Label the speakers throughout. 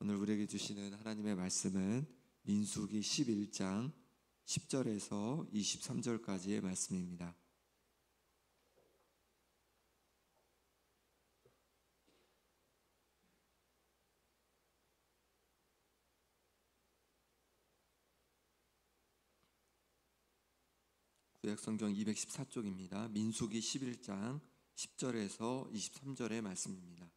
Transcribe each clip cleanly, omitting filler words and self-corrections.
Speaker 1: 오늘 우리에게 주시는 하나님의 말씀은 민수기 11장 10절에서 23절까지의 말씀입니다. 구약성경 214쪽입니다. 민수기 11장 10절에서 23절의 말씀입니다.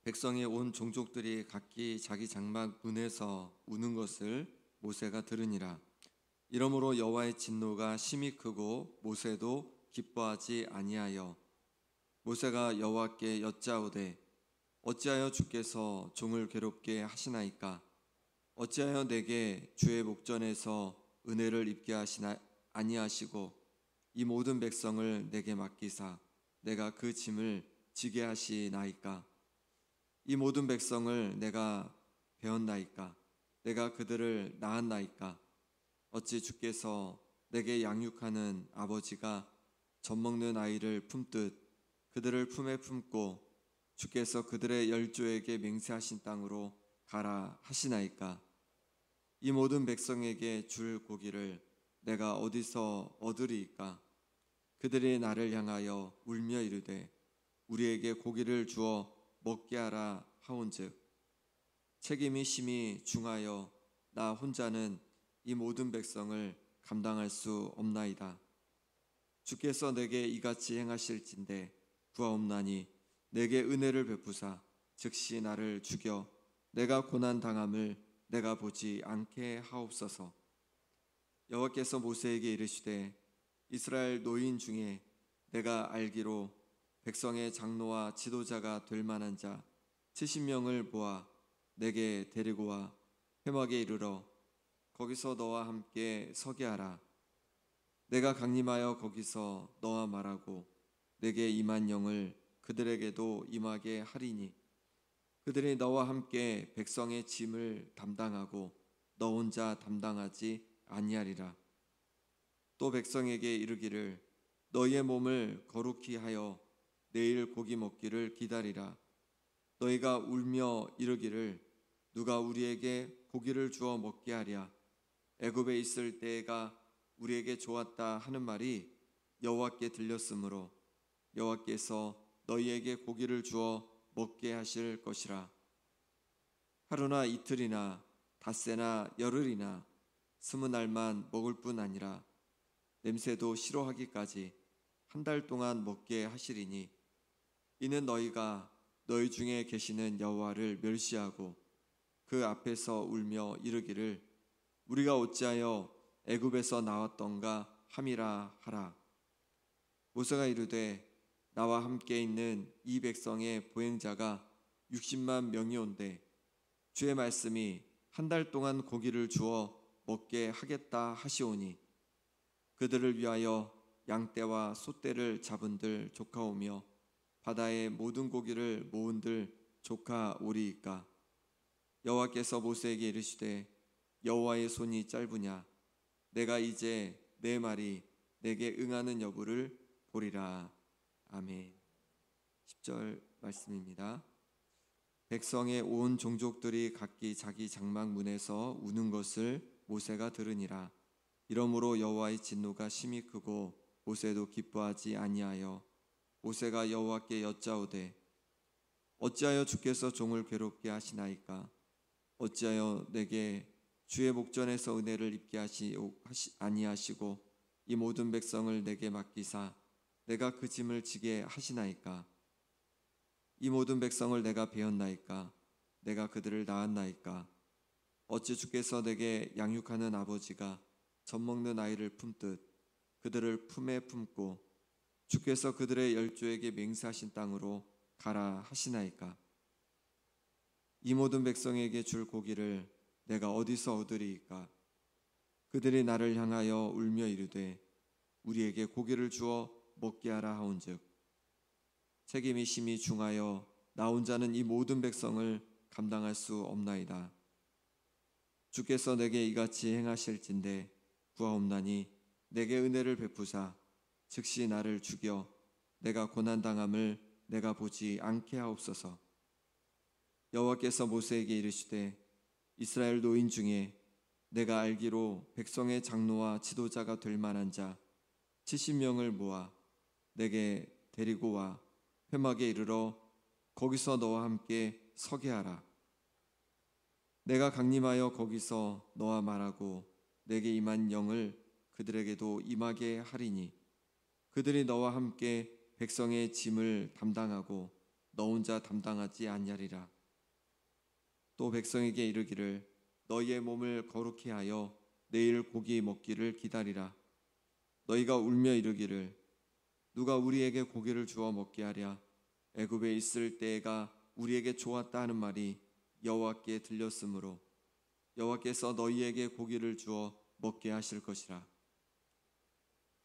Speaker 1: 백성의 온 종족들이 각기 자기 장막 문에서 우는 것을 모세가 들으니라. 이러므로 여호와의 진노가 심히 크고 모세도 기뻐하지 아니하여 모세가 여호와께 여짜오되 어찌하여 주께서 종을 괴롭게 하시나이까? 어찌하여 내게 주의 목전에서 은혜를 입게 아니하시고 이 모든 백성을 내게 맡기사 내가 그 짐을 지게 하시나이까? 이 모든 백성을 내가 배웠나이까? 내가 그들을 낳았나이까? 어찌 주께서 내게 양육하는 아버지가 젖먹는 아이를 품듯 그들을 품에 품고 주께서 그들의 열조에게 맹세하신 땅으로 가라 하시나이까? 이 모든 백성에게 줄 고기를 내가 어디서 얻으리이까? 그들이 나를 향하여 울며 이르되 우리에게 고기를 주어 먹게 하라 하온즉 책임이 심히 중하여 나 혼자는 이 모든 백성을 감당할 수 없나이다. 주께서 내게 이같이 행하실진대 구하옵나니 내게 은혜를 베푸사 즉시 나를 죽여 내가 고난 당함을 내가 보지 않게 하옵소서. 여호와께서 모세에게 이르시되 이스라엘 노인 중에 내가 알기로 백성의 장로와 지도자가 될 만한 자 70명을 모아 내게 데리고 와 회막에 이르러 거기서 너와 함께 서게 하라. 내가 강림하여 거기서 너와 말하고 내게 임한 영을 그들에게도 임하게 하리니 그들이 너와 함께 백성의 짐을 담당하고 너 혼자 담당하지 아니하리라. 또 백성에게 이르기를 너희의 몸을 거룩히 하여 내일 고기 먹기를 기다리라. 너희가 울며 이르기를 누가 우리에게 고기를 주어 먹게 하랴. 애굽에 있을 때가 우리에게 좋았다 하는 말이 여호와께 들렸으므로 여호와께서 너희에게 고기를 주어 먹게 하실 것이라. 하루나 이틀이나 닷새나 열흘이나 20날만 먹을 뿐 아니라 냄새도 싫어하기까지 한 달 동안 먹게 하시리니 이는 너희가 너희 중에 계시는 여호와를 멸시하고 그 앞에서 울며 이르기를 우리가 어찌하여 애굽에서 나왔던가 함이라 하라. 모세가 이르되 나와 함께 있는 이 백성의 보행자가 60만 명이온데 주의 말씀이 한 달 동안 고기를 주어 먹게 하겠다 하시오니 그들을 위하여 양떼와 소떼를 잡은들 조카오며 바다의 모든 고기를 모은들 조카오리이까? 여호와께서 모세에게 이르시되 여호와의 손이 짧으냐? 내가 이제 내 말이 내게 응하는 여부를 보리라. 아멘. 10절 말씀입니다. 백성의 온 종족들이 각기 자기 장막 문에서 우는 것을 모세가 들으니라. 이러므로 여호와의 진노가 심히 크고 모세도 기뻐하지 아니하여 모세가 여호와께 여짜오되 어찌하여 주께서 종을 괴롭게 하시나이까? 어찌하여 내게 주의 목전에서 은혜를 입게 아니하시고 이 모든 백성을 내게 맡기사 내가 그 짐을 지게 하시나이까? 이 모든 백성을 내가 배웠나이까? 내가 그들을 낳았나이까? 어찌 주께서 내게 양육하는 아버지가 젖먹는 아이를 품듯 그들을 품에 품고 주께서 그들의 열조에게 맹세하신 땅으로 가라 하시나이까? 이 모든 백성에게 줄 고기를 내가 어디서 얻으리이까? 그들이 나를 향하여 울며 이르되 우리에게 고기를 주어 먹게 하라 하온즉 책임이 심히 중하여 나 혼자는 이 모든 백성을 감당할 수 없나이다. 주께서 내게 이같이 행하실진대 구하옵나니 내게 은혜를 베푸사 즉시 나를 죽여 내가 고난당함을 내가 보지 않게 하옵소서. 여호와께서 모세에게 이르시되 이스라엘 노인 중에 내가 알기로 백성의 장로와 지도자가 될 만한 자 70명을 모아 내게 데리고 와 회막에 이르러 거기서 너와 함께 서게 하라. 내가 강림하여 거기서 너와 말하고 내게 임한 영을 그들에게도 임하게 하리니 그들이 너와 함께 백성의 짐을 담당하고 너 혼자 담당하지 아니하리라. 또 백성에게 이르기를 너희의 몸을 거룩히 하여 내일 고기 먹기를 기다리라. 너희가 울며 이르기를 누가 우리에게 고기를 주어 먹게 하랴. 애굽에 있을 때가 우리에게 좋았다 하는 말이 여호와께 들렸으므로 여호와께서 너희에게 고기를 주어 먹게 하실 것이라.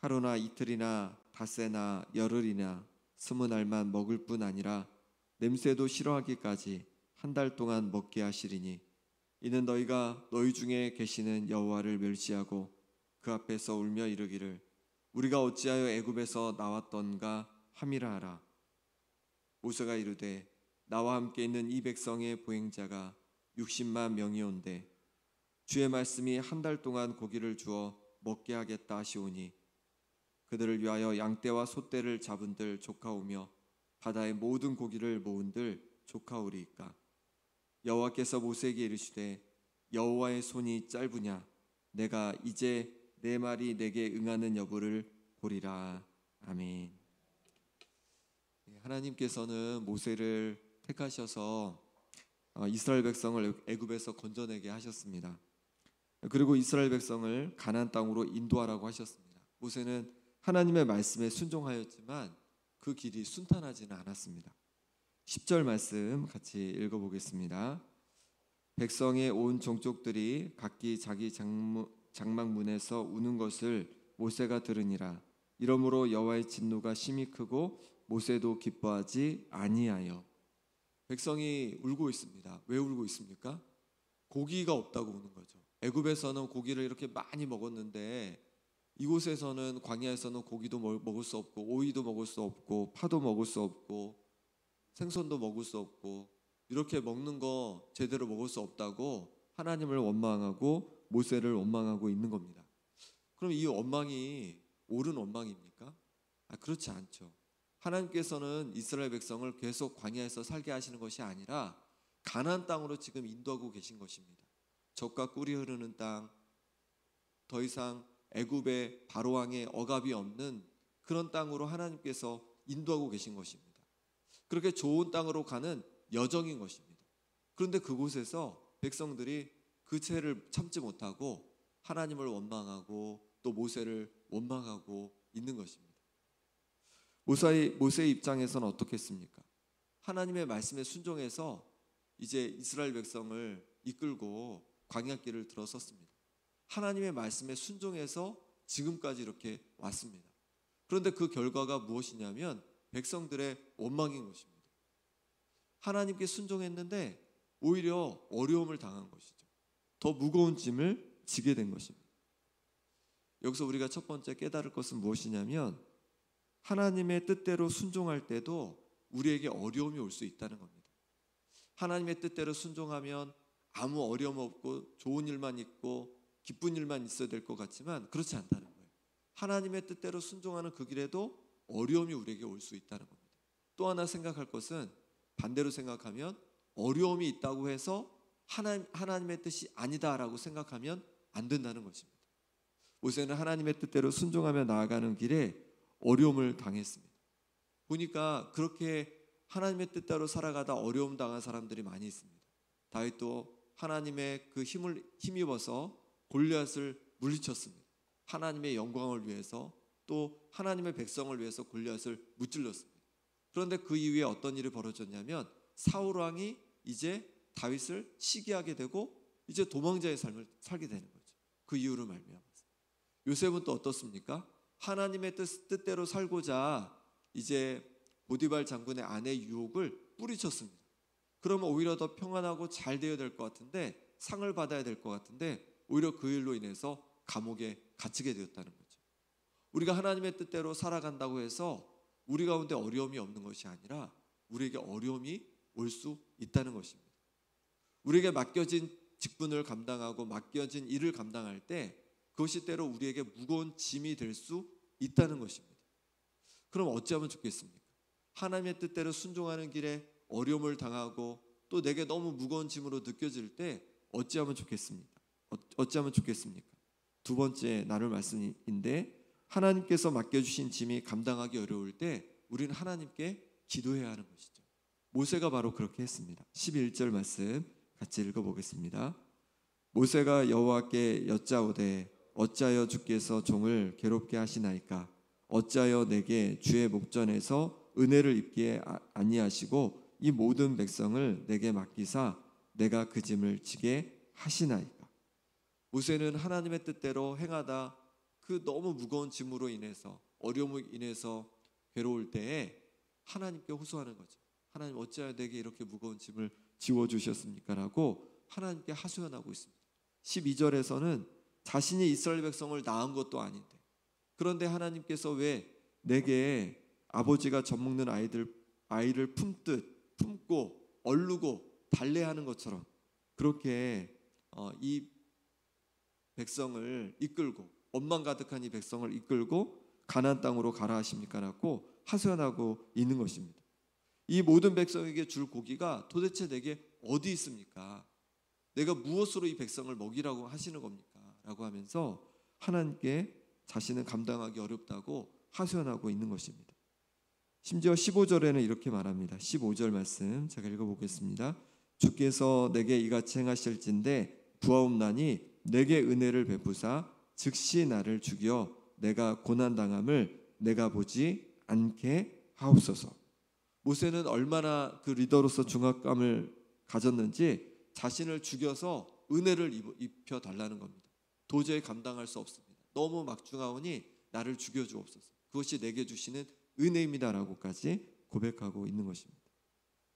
Speaker 1: 하루나 이틀이나 닷새나 열흘이나 20날만 먹을 뿐 아니라 냄새도 싫어하기까지 한 달 동안 먹게 하시리니 이는 너희가 너희 중에 계시는 여호와를 멸시하고 그 앞에서 울며 이르기를 우리가 어찌하여 애굽에서 나왔던가 함이라 하라. 모세가 이르되 나와 함께 있는 이 백성의 보행자가 60만 명이온데 주의 말씀이 한 달 동안 고기를 주어 먹게 하겠다 하시오니 그들을 위하여 양떼와 소떼를 잡은들 조카오며 바다의 모든 고기를 모은들 조카오리이까. 여호와께서 모세에게 이르시되 여호와의 손이 짧으냐 내가 이제 내 말이 내게 응하는 여부를 보리라. 아멘. 하나님께서는 모세를 택하셔서 이스라엘 백성을 애굽에서 건져내게 하셨습니다. 그리고 이스라엘 백성을 가나안 땅으로 인도하라고 하셨습니다. 모세는 하나님의 말씀에 순종하였지만 그 길이 순탄하지는 않았습니다. 10절 말씀 같이 읽어보겠습니다. 백성의 온 종족들이 각기 자기 장막문에서 우는 것을 모세가 들으니라. 이러므로 여호와의 진노가 심히 크고 모세도 기뻐하지 아니하여. 백성이 울고 있습니다. 왜 울고 있습니까? 고기가 없다고 우는 거죠. 애굽에서는 고기를 이렇게 많이 먹었는데 이곳에서는 광야에서는 고기도 먹을 수 없고 오이도 먹을 수 없고 파도 먹을 수 없고 생선도 먹을 수 없고 이렇게 먹는 거 제대로 먹을 수 없다고 하나님을 원망하고 모세를 원망하고 있는 겁니다. 그럼 이 원망이 옳은 원망입니까? 그렇지 않죠. 하나님께서는 이스라엘 백성을 계속 광야에서 살게 하시는 것이 아니라 가나안 땅으로 지금 인도하고 계신 것입니다. 젖과 꿀이 흐르는 땅, 더 이상 애굽의 바로왕의 억압이 없는 그런 땅으로 하나님께서 인도하고 계신 것입니다. 그렇게 좋은 땅으로 가는 여정인 것입니다. 그런데 그곳에서 백성들이 그 채를 참지 못하고 하나님을 원망하고 또 모세를 원망하고 있는 것입니다. 모세의 입장에서는 어떻겠습니까? 하나님의 말씀에 순종해서 이제 이스라엘 백성을 이끌고 광야길을 들어섰습니다. 하나님의 말씀에 순종해서 지금까지 이렇게 왔습니다. 그런데 그 결과가 무엇이냐면 백성들의 원망인 것입니다. 하나님께 순종했는데 오히려 어려움을 당한 것이죠. 더 무거운 짐을 지게 된 것입니다. 여기서 우리가 첫 번째 깨달을 것은 무엇이냐면 하나님의 뜻대로 순종할 때도 우리에게 어려움이 올 수 있다는 겁니다. 하나님의 뜻대로 순종하면 아무 어려움 없고 좋은 일만 있고 기쁜 일만 있어야 될 것 같지만 그렇지 않다는 거예요. 하나님의 뜻대로 순종하는 그 길에도 어려움이 우리에게 올 수 있다는 겁니다. 또 하나 생각할 것은 반대로 생각하면 어려움이 있다고 해서 하나님의 뜻이 아니다라고 생각하면 안 된다는 것입니다. 모세는 하나님의 뜻대로 순종하며 나아가는 길에 어려움을 당했습니다. 보니까 그렇게 하나님의 뜻대로 살아가다 어려움 당한 사람들이 많이 있습니다. 다윗도 하나님의 그 힘입어서 골리앗을 물리쳤습니다. 하나님의 영광을 위해서 또 하나님의 백성을 위해서 골리앗을 무찔렀습니다. 그런데 그 이후에 어떤 일이 벌어졌냐면 사울 왕이 이제 다윗을 시기하게 되고 이제 도망자의 삶을 살게 되는 거죠. 그 이유로 말미암아서. 요셉은 또 어떻습니까? 하나님의 뜻대로 살고자 이제 보디발 장군의 아내 유혹을 뿌리쳤습니다. 그러면 오히려 더 평안하고 잘 되어야 될 것 같은데 상을 받아야 될 것 같은데 오히려 그 일로 인해서 감옥에 갇히게 되었다는 거죠. 우리가 하나님의 뜻대로 살아간다고 해서 우리 가운데 어려움이 없는 것이 아니라 우리에게 어려움이 올 수 있다는 것입니다. 우리에게 맡겨진 직분을 감당하고 맡겨진 일을 감당할 때 그것이 때로 우리에게 무거운 짐이 될 수 있다는 것입니다. 그럼 어찌하면 좋겠습니까? 하나님의 뜻대로 순종하는 길에 어려움을 당하고 또 내게 너무 무거운 짐으로 느껴질 때 어찌하면 좋겠습니까? 어찌하면 좋겠습니까? 두 번째 나눌 말씀인데, 하나님께서 맡겨주신 짐이 감당하기 어려울 때 우리는 하나님께 기도해야 하는 것이죠. 모세가 바로 그렇게 했습니다. 11절 말씀 같이 읽어보겠습니다. 모세가 여호와께 여짜오되 어찌하여 주께서 종을 괴롭게 하시나이까? 어찌하여 내게 주의 목전에서 은혜를 입게 아니하시고 이 모든 백성을 내게 맡기사 내가 그 짐을 지게 하시나이까? 모세는 하나님의 뜻대로 행하다 그 너무 무거운 짐으로 인해서 어려움으로 인해서 괴로울 때에 하나님께 호소하는 거죠. 하나님 어찌하여 내게 이렇게 무거운 짐을 지워주셨습니까? 라고 하나님께 하소연하고 있습니다. 12절에서는 자신이 이스라엘 백성을 낳은 것도 아닌데, 그런데 하나님께서 왜 내게 아버지가 젖먹는 아이를 품고 얼르고 달래하는 것처럼 그렇게 이 백성을 이끌고, 원망 가득한 이 백성을 이끌고 가나안 땅으로 가라 하십니까? 라고 하소연하고 있는 것입니다. 이 모든 백성에게 줄 고기가 도대체 내게 어디 있습니까? 내가 무엇으로 이 백성을 먹이라고 하시는 겁니까? 라고 하면서 하나님께 자신은 감당하기 어렵다고 하소연하고 있는 것입니다. 심지어 15절에는 이렇게 말합니다. 15절 말씀 제가 읽어보겠습니다. 주께서 내게 이같이 행하실진대 부하옵나니 내게 은혜를 베푸사 즉시 나를 죽여 내가 고난당함을 내가 보지 않게 하옵소서. 모세는 얼마나 그 리더로서 중압감을 가졌는지 자신을 죽여서 은혜를 입혀달라는 겁니다. 도저히 감당할 수 없습니다. 너무 막중하오니 나를 죽여주옵소서. 그것이 내게 주시는 은혜입니다라고까지 고백하고 있는 것입니다.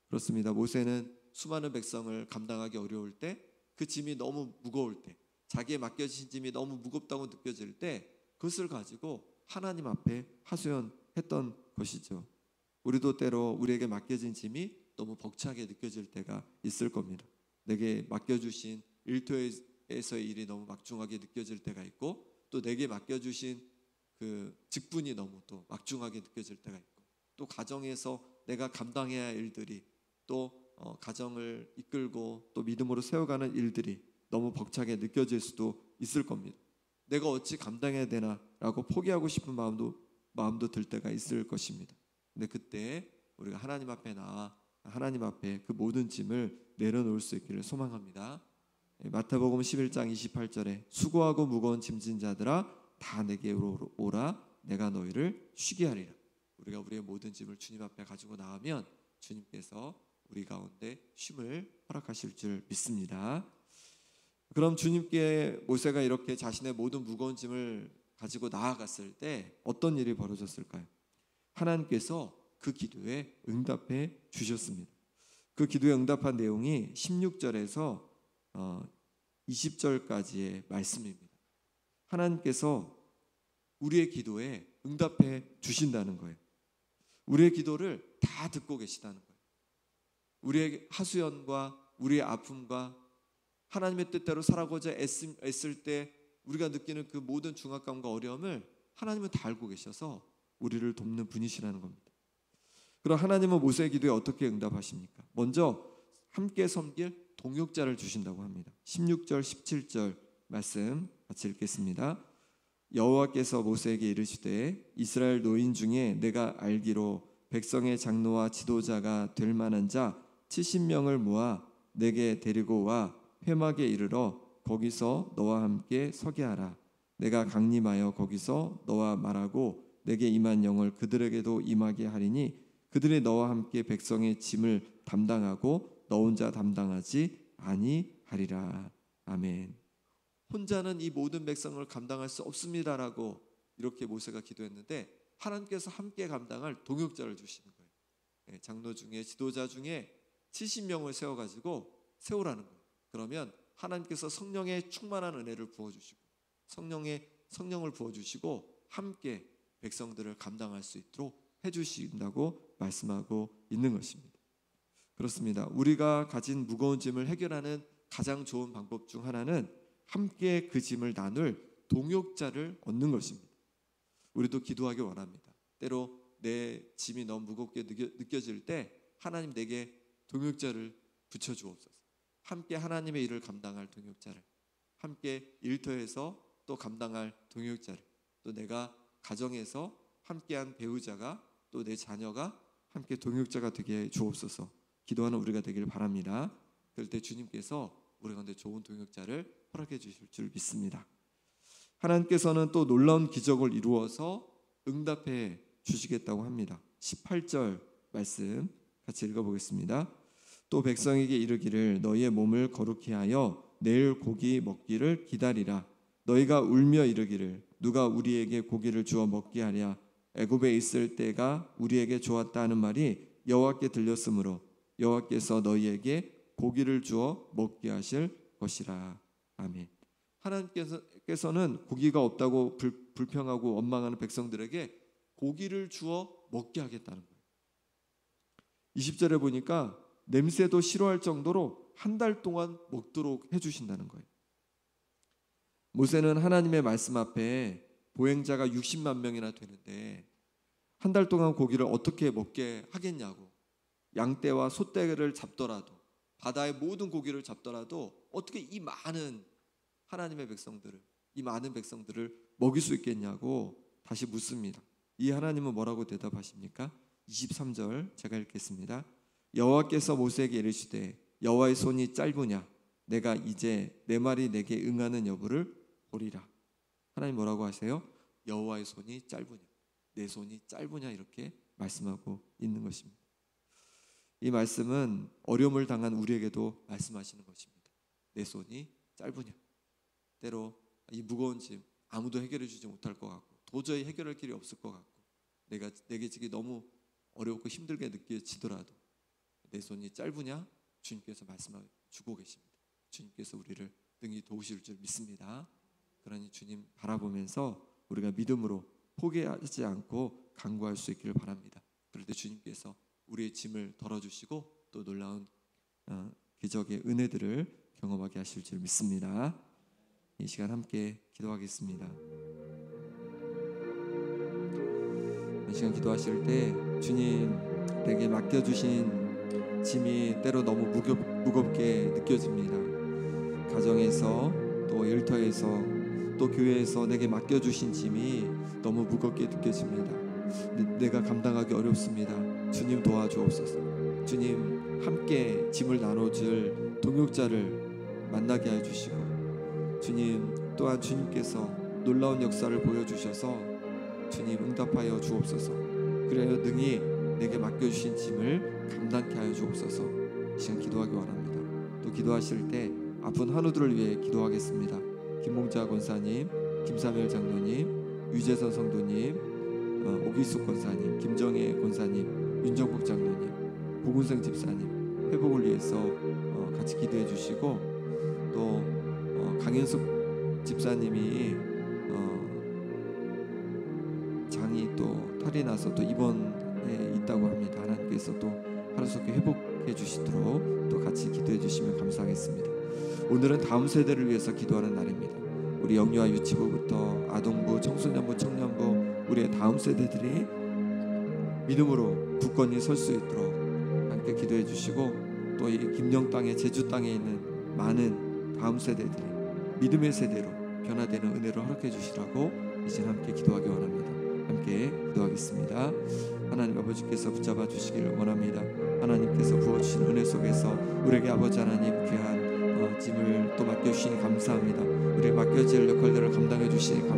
Speaker 1: 그렇습니다. 모세는 수많은 백성을 감당하기 어려울 때, 그 짐이 너무 무거울 때, 자기의 맡겨진 짐이 너무 무겁다고 느껴질 때 그것을 가지고 하나님 앞에 하소연했던 것이죠. 우리도 때로 우리에게 맡겨진 짐이 너무 벅차게 느껴질 때가 있을 겁니다. 내게 맡겨주신 일터에서의 일이 너무 막중하게 느껴질 때가 있고, 또 내게 맡겨주신 그 직분이 너무 또 막중하게 느껴질 때가 있고, 또 가정에서 내가 감당해야 할 일들이, 또 가정을 이끌고 또 믿음으로 세워가는 일들이 너무 벅차게 느껴질 수도 있을 겁니다. 내가 어찌 감당해야 되나라고 포기하고 싶은 마음도 들 때가 있을 것입니다. 근데 그때 우리가 하나님 앞에 나와 하나님 앞에 그 모든 짐을 내려놓을 수 있기를 소망합니다. 마태복음 11장 28절에 수고하고 무거운 짐진 자들아 다 내게로 오라 내가 너희를 쉬게 하리라. 우리가 우리의 모든 짐을 주님 앞에 가지고 나오면 주님께서 우리 가운데 쉼을 허락하실 줄 믿습니다. 그럼 주님께 모세가 이렇게 자신의 모든 무거운 짐을 가지고 나아갔을 때 어떤 일이 벌어졌을까요? 하나님께서 그 기도에 응답해 주셨습니다. 그 기도에 응답한 내용이 16절에서 20절까지의 말씀입니다. 하나님께서 우리의 기도에 응답해 주신다는 거예요. 우리의 기도를 다 듣고 계시다는 거예요. 우리의 하소연과 우리의 아픔과 하나님의 뜻대로 살아가고자 애쓸 때 우리가 느끼는 그 모든 중압감과 어려움을 하나님은 다 알고 계셔서 우리를 돕는 분이시라는 겁니다. 그럼 하나님은 모세의 기도에 어떻게 응답하십니까? 먼저 함께 섬길 동역자를 주신다고 합니다. 16절 17절 말씀 같이 읽겠습니다. 여호와께서 모세에게 이르시되 이스라엘 노인 중에 내가 알기로 백성의 장로와 지도자가 될 만한 자 70명을 모아 내게 데리고 와 회막에 이르러 거기서 너와 함께 서게 하라. 내가 강림하여 거기서 너와 말하고 내게 임한 영을 그들에게도 임하게 하리니 그들이 너와 함께 백성의 짐을 담당하고 너 혼자 담당하지 아니하리라. 아멘. 혼자는 이 모든 백성을 감당할 수 없습니다라고 이렇게 모세가 기도했는데 하나님께서 함께 감당할 동역자를 주시는 거예요. 장로 중에 지도자 중에 70명을 세워가지고 세우라는 거예요. 그러면 하나님께서 성령의 충만한 은혜를 부어주시고 성령을 부어주시고 함께 백성들을 감당할 수 있도록 해주신다고 말씀하고 있는 것입니다. 그렇습니다. 우리가 가진 무거운 짐을 해결하는 가장 좋은 방법 중 하나는 함께 그 짐을 나눌 동역자를 얻는 것입니다. 우리도 기도하기 원합니다. 때로 내 짐이 너무 무겁게 느껴질 때 하나님 내게 동역자를 붙여주옵소서. 함께 하나님의 일을 감당할 동역자를, 함께 일터에서 또 감당할 동역자를, 또 내가 가정에서 함께한 배우자가, 또 내 자녀가 함께 동역자가 되게 주옵소서. 기도하는 우리가 되기를 바랍니다. 그럴 때 주님께서 우리 가운데 좋은 동역자를 허락해 주실 줄 믿습니다. 하나님께서는 또 놀라운 기적을 이루어서 응답해 주시겠다고 합니다. 18절 말씀 같이 읽어보겠습니다. 또 백성에게 이르기를 너희의 몸을 거룩히 하여 내일 고기 먹기를 기다리라. 너희가 울며 이르기를 누가 우리에게 고기를 주어 먹게 하랴. 애굽에 있을 때가 우리에게 좋았다 하는 말이 여호와께 들렸으므로 여호와께서 너희에게 고기를 주어 먹게 하실 것이라. 아멘. 하나님께서는 고기가 없다고 불평하고 원망하는 백성들에게 고기를 주어 먹게 하겠다는 거예요. 20절에 보니까 냄새도 싫어할 정도로 한 달 동안 먹도록 해주신다는 거예요. 모세는 하나님의 말씀 앞에 보행자가 60만 명이나 되는데 한 달 동안 고기를 어떻게 먹게 하겠냐고, 양떼와 소떼를 잡더라도, 바다의 모든 고기를 잡더라도 어떻게 이 많은 하나님의 백성들을, 이 많은 백성들을 먹일 수 있겠냐고 다시 묻습니다. 이 하나님은 뭐라고 대답하십니까? 23절 제가 읽겠습니다. 여호와께서 모세에게 이르시되 여호와의 손이 짧으냐 내가 이제 내 말이 내게 응하는 여부를 보리라. 하나님 뭐라고 하세요? 여호와의 손이 짧으냐, 내 손이 짧으냐, 이렇게 말씀하고 있는 것입니다. 이 말씀은 어려움을 당한 우리에게도 말씀하시는 것입니다. 내 손이 짧으냐. 때로 이 무거운 짐 아무도 해결해 주지 못할 것 같고 도저히 해결할 길이 없을 것 같고 내게 지기 너무 어렵고 힘들게 느껴지더라도 내 손이 짧으냐? 주님께서 말씀해 주고 계십니다. 주님께서 우리를 능히 도우실 줄 믿습니다. 그러니 주님 바라보면서 우리가 믿음으로 포기하지 않고 간구할 수 있기를 바랍니다. 그럴 때 주님께서 우리의 짐을 덜어주시고 또 놀라운 기적의 은혜들을 경험하게 하실 줄 믿습니다. 이 시간 함께 기도하겠습니다. 이 시간 기도하실 때 주님 내게 맡겨주신 짐이 때로 너무 무겁게 느껴집니다. 가정에서 또 일터에서 또 교회에서 내게 맡겨주신 짐이 너무 무겁게 느껴집니다. 내가 감당하기 어렵습니다. 주님 도와주옵소서. 주님 함께 짐을 나눠줄 동역자를 만나게 해주시고 주님 또한 주님께서 놀라운 역사를 보여주셔서 주님 응답하여 주옵소서. 그래야 능히 내게 맡겨주신 짐을 감당케 하여 주옵소서. 이 시간 기도하기 원합니다. 또 기도하실 때 아픈 한우들을 위해 기도하겠습니다. 김봉자 권사님, 김사멸 장로님, 유재선 성도님, 오기숙 권사님, 김정혜 권사님, 윤정복 장로님, 보군생 집사님 회복을 위해서 같이 기도해 주시고 또 강현숙 집사님이 장이 또 탈이 나서 또 입원해 있다고 합니다. 하나님께서 또 하루속히 회복해 주시도록 또 같이 기도해 주시면 감사하겠습니다. 오늘은 다음 세대를 위해서 기도하는 날입니다. 우리 영유아 유치부부터 아동부, 청소년부, 청년부 우리의 다음 세대들이 믿음으로 굳건히 설 수 있도록 함께 기도해 주시고 또 이 김영 땅에 제주 땅에 있는 많은 다음 세대들이 믿음의 세대로 변화되는 은혜를 허락해 주시라고 이제 함께 기도하기 원합니다. 함께 기도하겠습니다. 하나님 아버지께서 붙잡아 주시기를 원합니다. 하나님께서 부어주신 은혜 속에서 우리에게 아버지 하나님 귀한 짐을 또 맡겨주시니 감사합니다. 우리에게 맡겨질 역할들을 감당해 주시니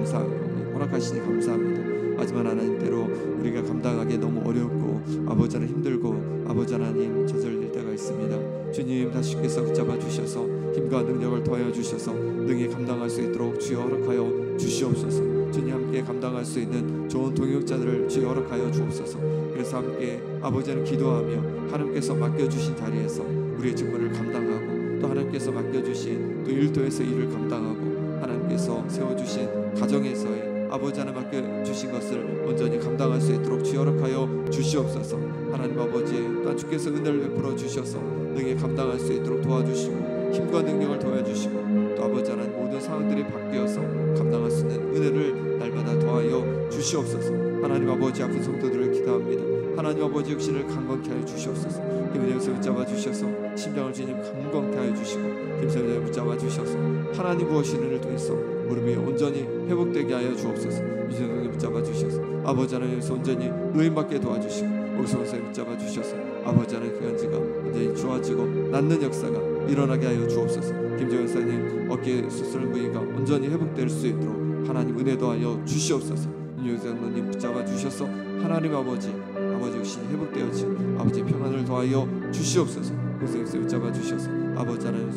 Speaker 1: 허락하시니 감사합니다. 하지만 하나님대로 우리가 감당하기 너무 어렵고 아버지 하나님 힘들고 아버지 하나님 저절될 때가 있습니다. 주님 다시께서 붙잡아 주셔서 힘과 능력을 더하여 주셔서 능히 감당할 수 있도록 주여 허락하여 주시옵소서. 주님 함께 감당할 수 있는 좋은 동역자들을 주여 허락하여 주옵소서. 그래서 함께 아버지는 기도하며 하나님께서 맡겨주신 자리에서 우리의 직분을 감당하고 또 하나님께서 맡겨주신 또 일터에서 일을 감당하고 하나님께서 세워주신 가정에서의 아버지 하나님 맡겨주신 것을 온전히 감당할 수 있도록 주 허락하여 주시옵소서. 하나님 아버지 또한 주께서 은혜를 베풀어 주셔서 능히 감당할 수 있도록 도와주시고 힘과 능력을 도와주시고 또 아버지 하나님 모든 상황들이 바뀌어서 감당할 수 있는 은혜를 날마다 더하여 주시옵소서. 하나님 아버지 아픈 성도들을 기도합니다. 하나님 아버지 육신을 강건케 하여 주시옵소서. 김은영을 붙잡아 주셔서 심장을 주님 강건케 하여 주시고 김선영을 붙잡아 주셔서 하나님 부어신 은혜를 통해서 무릎이 온전히 회복되게 하여 주옵소서. 유선영을 붙잡아 주셔서 아버지 하나님께서 온전히 노인받게 도와주시고 오성원 선생님 붙잡아 주셔서 아버지 하나님 그 간지가 온전히 좋아지고 낫는 역사가 일어나게 하여 주옵소서. 김정현 선생님 어깨 수술 부위가 온전히 회복될 수 있도록 하나님 은혜 더하여 주시옵소서. 윤영사님 붙잡아 주셔서 하나님 아버지 육신이 회복되어지 아버지 평안을 더하여 주시옵소서. 고생님 붙잡아 주셔서 아버지 하나님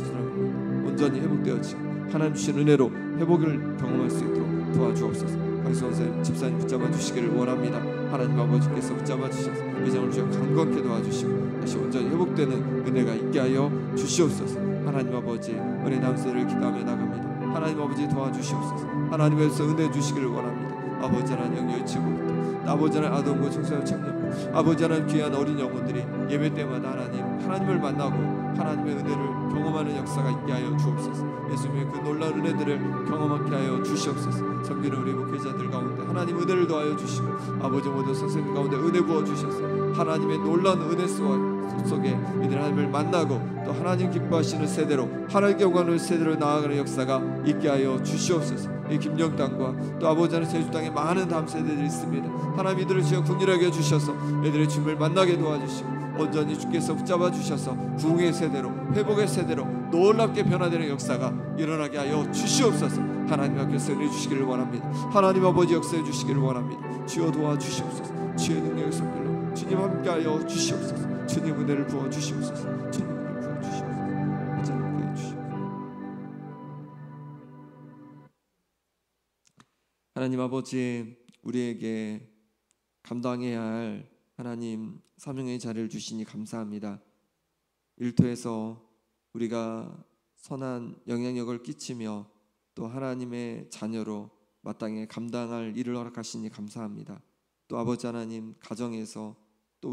Speaker 1: 온전히 회복되어지 하나님 주신 은혜로 회복을 경험할 수 있도록 도와주옵소서. 강수원사님 집사님 붙잡아 주시기를 원합니다. 하나님 아버지께서 붙잡아 주셔서 예정을 주여 강건케 도와주시고 다시 온전히 회복되는 은혜가 있게 하여 주시옵소서. 하나님 아버지 은혜 남세를 기도하며 나갑니다. 하나님 아버지 도와주시옵소서. 하나님께서 은혜 주시기를 원합니다. 아버지 하나님 영유치부부터 아버지 하나님 아동부 청소년 청년부 아버지 하나님 귀한 어린 영혼들이 예배 때마다 하나님을 만나고 하나님의 은혜를 경험하는 역사가 있게 하여 주옵소서. 예수님의 그 놀라운 은혜들을 경험하게 하여 주시옵소서. 섬기는 우리 목회자들 가운데 하나님 은혜를 더하여 주시고 아버지 모든 선생님 가운데 은혜 부어 주셔서 하나님의 놀라운 은혜 속에 이들 하나님을 만나고 또 하나님 기뻐하시는 세대로 하나님께 오가는 세대로 나아가는 역사가 있게 하여 주시옵소서. 이 김영 땅과 또 아버지 하나님 제주 땅에 많은 다음 세대들이 있습니다. 하나님 이들을 주여 긍휼하게 해주셔서 이들의 주님을 만나게 도와주시고 온전히 주께서 붙잡아 주셔서 부흥의 세대로 회복의 세대로 놀랍게 변화되는 역사가 일어나게 하여 주시옵소서. 하나님 앞에서 은혜 주시기를 원합니다. 하나님 아버지 역사해 주시기를 원합니다. 주여 도와주시옵소서. 주의 능력의 손길로 주님 함께하여 주시옵소서. 주님 은혜를 부어 주시옵소서. 주님 은혜를 부어 주시옵소서. 함께 해주시옵소서. 하나님 아버지 우리에게 감당해야 할 하나님 사명의 자리를 주시니 감사합니다. 일터에서 우리가 선한 영향력을 끼치며 또 하나님의 자녀로 마땅히 감당할 일을 허락하시니 감사합니다. 또 아버지 하나님 가정에서 또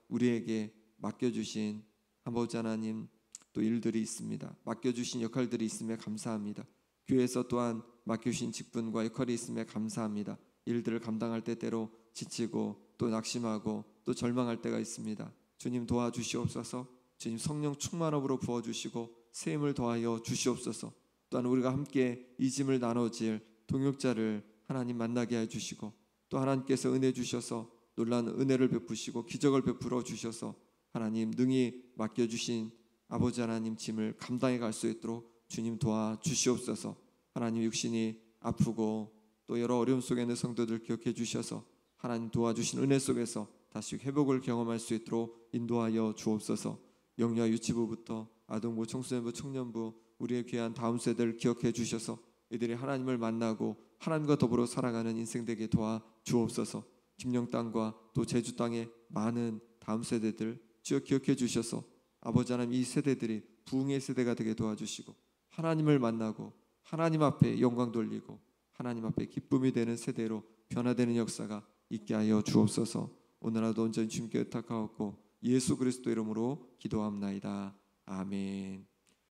Speaker 1: 우리에게 맡겨주신 아버지 하나님 또 일들이 있습니다. 맡겨주신 역할들이 있음에 감사합니다. 교회에서 또한 맡겨주신 직분과 역할이 있음에 감사합니다. 일들을 감당할 때 때로 지치고 또 낙심하고 또 절망할 때가 있습니다. 주님 도와주시옵소서. 주님 성령 충만함으로 부어주시고 세임을 더하여 주시옵소서. 또한 우리가 함께 이 짐을 나눠질 동역자를 하나님 만나게 해주시고 또 하나님께서 은혜 주셔서 놀라운 은혜를 베푸시고 기적을 베풀어 주셔서 하나님 능히 맡겨주신 아버지 하나님 짐을 감당해 갈 수 있도록 주님 도와주시옵소서. 하나님 육신이 아프고 또 여러 어려움 속에 있는 성도들 기억해 주셔서 하나님 도와주신 은혜 속에서 다시 회복을 경험할 수 있도록 인도하여 주옵소서. 영유아 유치부부터 아동부, 청소년부, 청년부 우리의 귀한 다음 세대를 기억해 주셔서 이들이 하나님을 만나고 하나님과 더불어 살아가는 인생 되게 도와 주옵소서. 김영 땅과 또 제주 땅의 많은 다음 세대들 주여 기억해 주셔서 아버지 하나님 이 세대들이 부흥의 세대가 되게 도와주시고 하나님을 만나고 하나님 앞에 영광 돌리고 하나님 앞에 기쁨이 되는 세대로 변화되는 역사가 있게 하여 주옵소서. 오늘 하루도 온전히 주님께 의탁하옵고 예수 그리스도 이름으로 기도합나이다. 아멘.